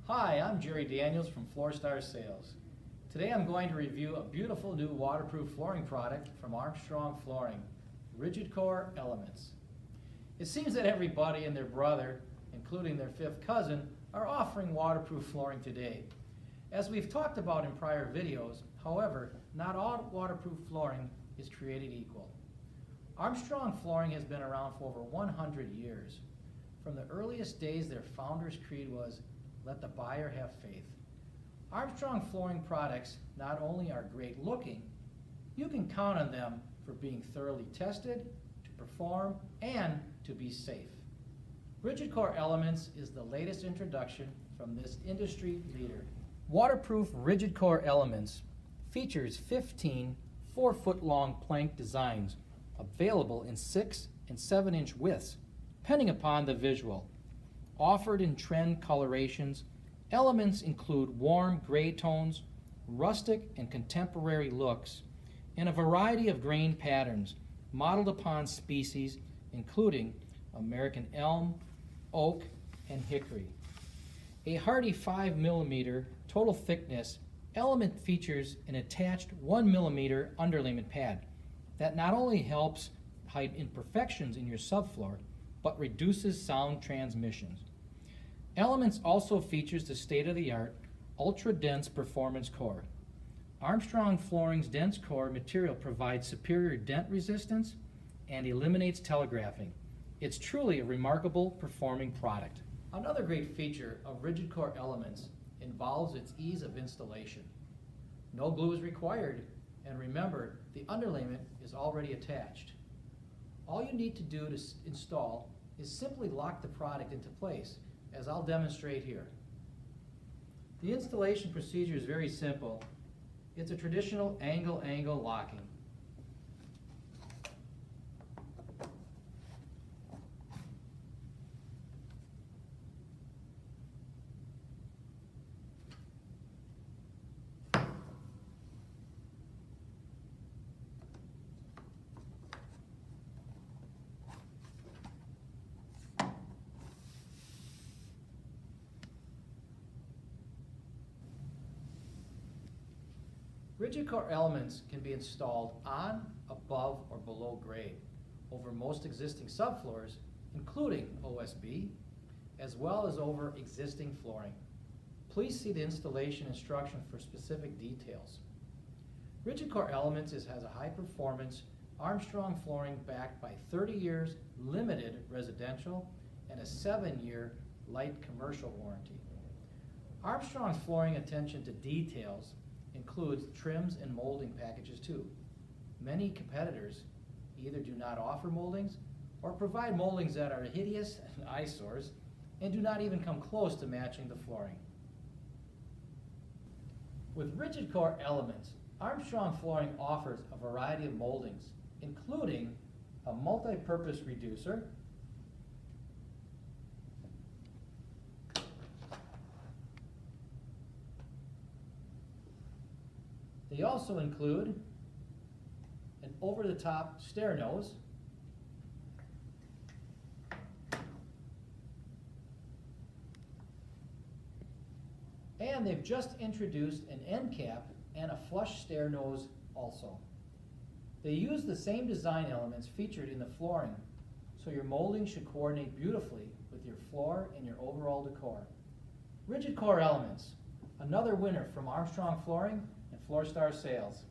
Hi, I'm Jerry Daniels from FlorStar Sales. Today I'm going to review a beautiful new waterproof flooring product from Armstrong Flooring, Rigid Core Elements. It seems that everybody and their brother, including their fifth cousin, are offering waterproof flooring today. As we've talked about in prior videos, however, not all waterproof flooring is created equal. Armstrong Flooring has been around for over 100 years. From the earliest days, their founder's creed was, "Let the buyer have faith." Armstrong Flooring products not only are great looking, you can count on them for being thoroughly tested, to perform, and to be safe. Rigid Core Elements is the latest introduction from this industry leader. Waterproof Rigid Core Elements features 15 4-foot-long plank designs available in 6 and 7-inch widths, depending upon the visual. Offered in trend colorations, elements include warm gray tones, rustic and contemporary looks, and a variety of grain patterns modeled upon species including American elm, oak, and hickory. A hardy 5 mm total thickness element features an attached 1 mm underlayment pad that not only helps hide imperfections in your subfloor, but reduces sound transmissions. Elements also features the state-of-the-art ultra-dense performance core. Armstrong Flooring's dense core material provides superior dent resistance and eliminates telegraphing. It's truly a remarkable performing product. Another great feature of Rigid Core Elements involves its ease of installation. No glue is required, and remember, the underlayment is already attached. All you need to do to install is simply lock the product into place, as I'll demonstrate here. The installation procedure is very simple. It's a traditional angle-angle locking. Rigid Core Elements can be installed on, above, or below grade over most existing subfloors, including OSB, as well as over existing flooring. Please see the installation instruction for specific details. Rigid Core Elements has a high-performance Armstrong Flooring backed by 30 years limited residential and a 7-year light commercial warranty. Armstrong's flooring attention to details includes trims and molding packages too. Many competitors either do not offer moldings or provide moldings that are hideous and eyesores and do not even come close to matching the flooring. With Rigid Core Elements, Armstrong Flooring offers a variety of moldings, including a multi-purpose reducer, they also include an over-the-top stair nose, and they've just introduced an end cap and a flush stair nose also. They use the same design elements featured in the flooring, so your molding should coordinate beautifully with your floor and your overall decor. Rigid Core Elements, another winner from Armstrong Flooring and FlorStar Sales.